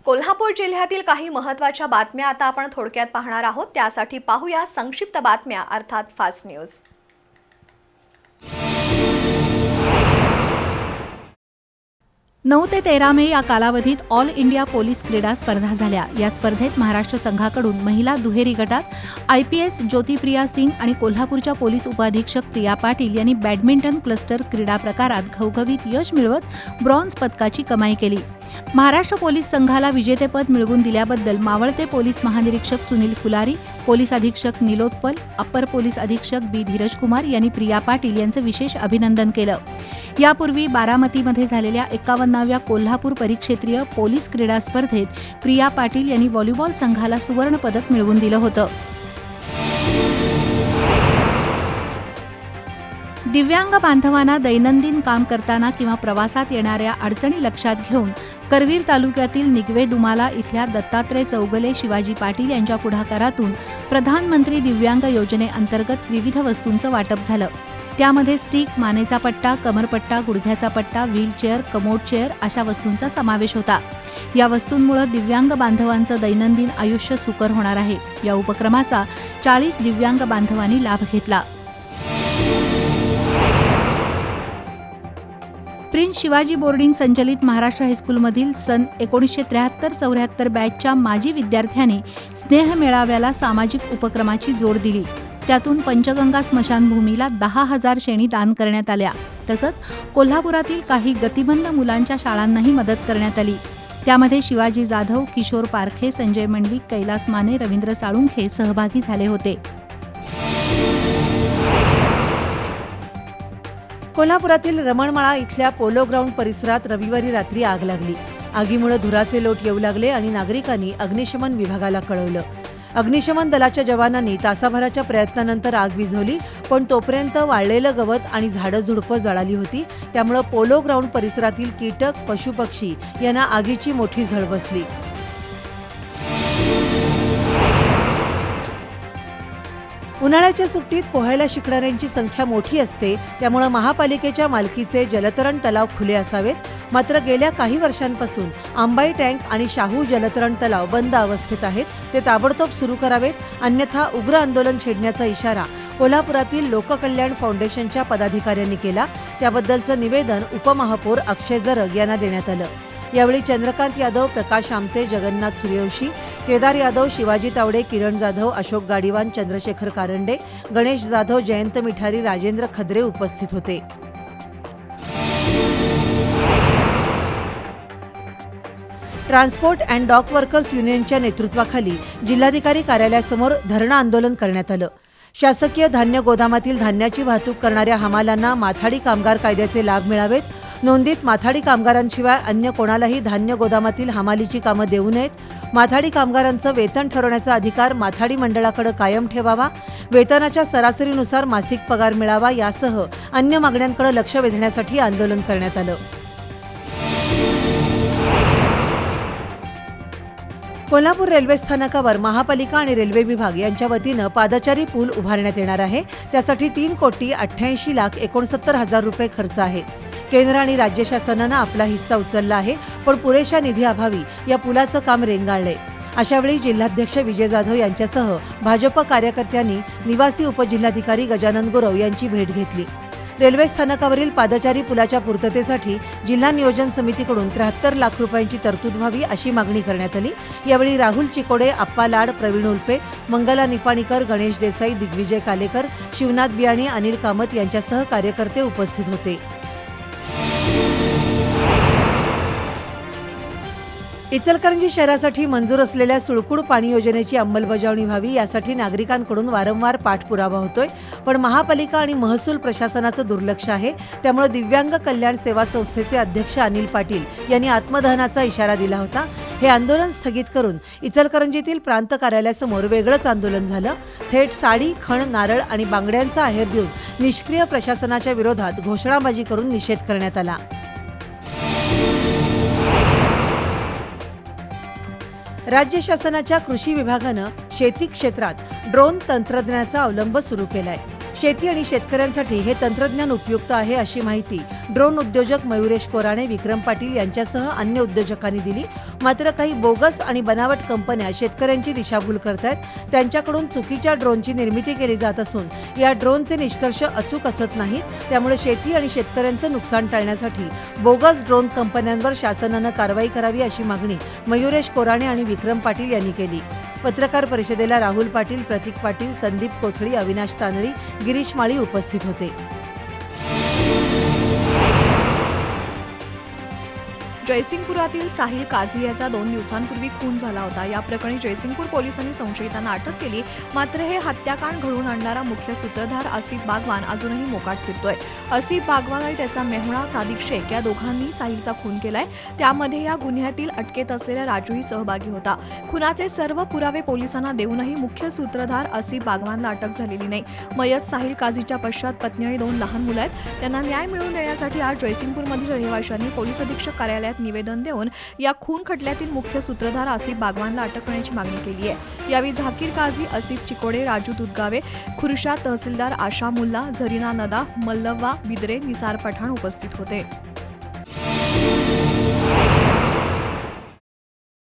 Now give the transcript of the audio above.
कोल्हापूर जिल्ह्यातील काही महत्त्वाच्या बातम्या आता आपण थोडक्यात पाहणार आहोत। त्यासाठी पाहूया संक्षिप्त बातम्या अर्थात फास्ट न्यूज। 9 ते 13 मे या कालावधीत ऑल इंडिया पोलीस क्रीडा स्पर्धा झाल्या। या स्पर्धेत महाराष्ट्र संघाकडून महिला दुहेरी गटात IPS ज्योतिप्रिया सिंग आणि कोल्हापूरच्या पोलीस उपअधीक्षक प्रिया पाटील यांनी बॅडमिंटन क्लस्टर क्रीडा प्रकारात घवघवीत यश मिळवत ब्रॉन्झ पदकाची कमाई केली। महाराष्ट्र पोलीस संघाला विजेतेपद मिळवून दिल्याबद्दल मावळते पोलीस महानिरीक्षक सुनील फुलारी, पोलीस अधीक्षक निलोत्पल, अप्पर पोलीस अधीक्षक बी धीरजकुमार यांनी प्रिया पाटील यांचं विशेष अभिनंदन केलं। यापूर्वी बारामतीमध्ये झालेल्या 51व्या कोल्हापूर परिक्षेत्रीय पोलीस क्रीडा स्पर्धेत प्रिया पाटील यांनी व्हॉलीबॉल संघाला सुवर्ण पदक मिळवून दिलं होतं। दिव्यांग बांधवांना दैनंदिन काम करताना किंवा प्रवासात येणाऱ्या अडचणी लक्षात घेऊन करवीर तालुक्यातील निगवे दुमाला इथल्या दत्तात्रय चौगले शिवाजी पाटील यांच्या पुढाकारातून प्रधानमंत्री दिव्यांग योजनेअंतर्गत विविध वस्तूंचं वाटप झालं। त्यामध्ये स्टिक, मानेचा पट्टा, कमरपट्टा, गुडघ्याचा पट्टा, व्हीलचेअर, कमोड चेअर अशा वस्तूंचा समावेश होता। या वस्तूंमुळे दिव्यांग बांधवांचं दैनंदिन आयुष्य सुकर होणार आहे। या उपक्रमाचा 40 दिव्यांग बांधवांनी लाभ घेतला। प्रिन्स शिवाजी बोर्डिंग संचलित महाराष्ट्र हायस्कूलमधील सन 1973-74 बॅचच्या माजी विद्यार्थ्यांनी स्नेह मेळाव्याला सामाजिक उपक्रमाची जोड दिली। त्यातून पंचगंगा स्मशानभूमीला 10,000 शेणी दान करण्यात आल्या। तसंच कोल्हापुरातील काही गतिमंद मुलांच्या शाळांनाही मदत करण्यात आली। त्यामध्ये शिवाजी जाधव, किशोर पारखे, संजय मंडलिक, कैलास माने, रवींद्र साळुंखे सहभागी झाले होते। कोल्हापुरातील रमणमाळा इथल्या पोलो ग्राउंड परिसरात रविवारी रात्री आग लागली। आगीमुळे धुराचे लोट येऊ लागले आणि नागरिकांनी अग्निशमन विभागाला कळवलं। अग्निशमन दलाच्या जवानांनी तासाभराच्या प्रयत्नानंतर आग विझवली, पण तोपर्यंत वाळलेलं गवत आणि झाडं-झुडपं जळाली होती। त्यामुळे पोलो ग्राउंड परिसरातील कीटक, पशुपक्षी यांना आगीची मोठी झळ बसली। उन्हाळ्याच्या सुट्टीत पोहायला शिकणाऱ्यांची संख्या मोठी असते, त्यामुळे महापालिकेच्या मालकीचे जलतरण तलाव खुले असावेत। मात्र गेल्या काही वर्षांपासून आंबाई टँक आणि शाहू जलतरण तलाव बंद अवस्थेत आहेत। ते ताबडतोब सुरू करावेत, अन्यथा उग्र आंदोलन छेडण्याचा इशारा कोल्हापुरातील लोककल्याण फाउंडेशनच्या पदाधिकाऱ्यांनी केला। त्याबद्दलचं निवेदन उपमहापौर अक्षय जरग यांना देण्यात आलं। यावेळी चंद्रकांत यादव, प्रकाश आमते, जगन्नाथ सूर्यवंशी, केदार यादव, शिवाजी तावडे, किरण जाधव, अशोक गाडीवान, चंद्रशेखर कारंडे, गणेश जाधव, जयंत मिठारी, राजेंद्र खद्रे उपस्थित होते। ट्रान्सपोर्ट अँड डॉक वर्कर्स युनियनच्या नेतृत्वाखाली जिल्हाधिकारी कार्यालयासमोर धरणं आंदोलन करण्यात आलं। शासकीय धान्य गोदामातील धान्याची वाहतूक करणाऱ्या हमालांना माथाडी कामगार कायद्याचे लाभ मिळावेत। नोंदीत माथाडी कामगारांशिवाय अन्य कोणालाही धान्य गोदामातील हमालीची कामं देऊ नयेत। माथाडी कामगारांचं वेतन ठरवण्याचा अधिकार माथाडी मंडळाकडे कायम ठेवावा। वेतनाच्या सरासरीनुसार मासिक पगार मिळावा यासह अन्य मागण्यांकडे लक्ष वेधण्यासाठी आंदोलन करण्यात आलं। कोल्हापूर रेल्वे स्थानकावर महापालिका आणि रेल्वे विभाग यांच्या वतीनं पादचारी पूल उभारण्यात येणार आहे। त्यासाठी 3,88,69,000 रुपये खर्च आहे। केंद्र आणि राज्य शासनानं आपला हिस्सा उचलला आहे, पण पुरेशा निधीअभावी या पुलाचं काम रेंगाळलंय। अशावेळी जिल्हाध्यक्ष विजय जाधव यांच्यासह भाजप कार्यकर्त्यांनी निवासी उपजिल्हाधिकारी गजानन गुरव यांची भेट घेतली। रेल्वे स्थानकावरील पादचारी पुलाच्या पूर्ततेसाठी जिल्हा नियोजन समितीकडून 73 लाख रुपयांची तरतूद व्हावी अशी मागणी करण्यात आली। यावेळी राहुल चिकोडे, अप्पा लाड, प्रवीण उल्पे, मंगला निपाणीकर, गणेश देसाई, दिग्विजय कालेकर, शिवनाथ बियाणी, अनिल कामत यांच्यासह कार्यकर्ते उपस्थित होते। इचलकरंजी शहरासाठी मंजूर असलेल्या सुळकुड पाणी योजनेची अंमलबजावणी व्हावी यासाठी नागरिकांकडून वारंवार पाठपुरावा होतोय, पण महापालिका आणि महसूल प्रशासनाचं दुर्लक्ष आहे। त्यामुळे दिव्यांग कल्याण सेवा संस्थेचे अध्यक्ष अनिल पाटील यांनी आत्मदहनाचा इशारा दिला होता। हे आंदोलन स्थगित करून इचलकरंजीतील प्रांत कार्यालयासमोर वेगळंच आंदोलन झालं। थेट साडी, खण, नारळ आणि बांगड्यांचा आहेर देऊन निष्क्रिय प्रशासनाच्या विरोधात घोषणाबाजी करून निषेध करण्यात आला। राज्य शासनाच्या कृषी विभागानं शेती क्षेत्रात ड्रोन तंत्रज्ञानाचा अवलंब सुरू केलाय। शेती आणि शेतकऱ्यांसाठी हे तंत्रज्ञान उपयुक्त आहे अशी माहिती ड्रोन उद्योजक मयुरेश कोराणे, विक्रम पाटील यांच्यासह अन्य उद्योजकांनी दिली. मात्र काही बोगस आणि बनावट कंपन्या शेतकऱ्यांची दिशाभूल करतायत. त्यांच्याकडून चुकीच्या ड्रोनची निर्मिती केली जात असून या ड्रोनचे निष्कर्ष अचूक असत नाहीत. त्यामुळे शेती आणि शेतकऱ्यांचं नुकसान टाळण्यासाठी बोगस ड्रोन कंपन्यांवर शासनानं कारवाई करावी अशी मागणी मयुरेश कोराणे आणि विक्रम पाटील यांनी केली. पत्रकार परिषदेला राहुल पाटील, प्रतीक पाटील, संदीप कोथळी, अविनाश तांदळी, गिरीश माळी उपस्थित होते. जयसिंगपुरातील साहिल काझी याचा 2 दिवसांपूर्वी खून झाला होता. या प्रकरणी जयसिंगपूर पोलिसांनी संशयितांना अटक केली. मात्र हे हत्याकांड घडवून आणणारा मुख्य सूत्रधार आसिफ बागवान अजूनही मोकाट फिरतोय. आसिफ बागवान आणि त्याचा मेहुणा सादिक शेख या दोघांनी साहिलचा खून केलाय. त्यामध्ये या गुन्ह्यातील अटकेत असलेला राजूही सहभागी होता. खुनाचे सर्व पुरावे पोलिसांना देऊनही मुख्य सूत्रधार आसिफ बागवानला अटक झालेली नाही. मयत साहिल काझीच्या पश्चात पत्नी आणि 2 लहान मुलं आहेत. त्यांना न्याय मिळवून देण्यासाठी आज जयसिंगपूरमधील रहिवाशांनी पोलीस अधीक्षक कार्यालयात निवेदन देऊन या खून खटल्यातील मुख्य सूत्रधार आसिफ बागवानला अटक करण्याची मागणी केली आहे. यावेळी झाकीर काझी, आसिफ चिकोडे, राजू दुधगावे, खुर्शा तहसीलदार आशा मुल्ला, झरीना नदा, मल्लव्वा बिद्रे, निसार पठाण उपस्थित होते.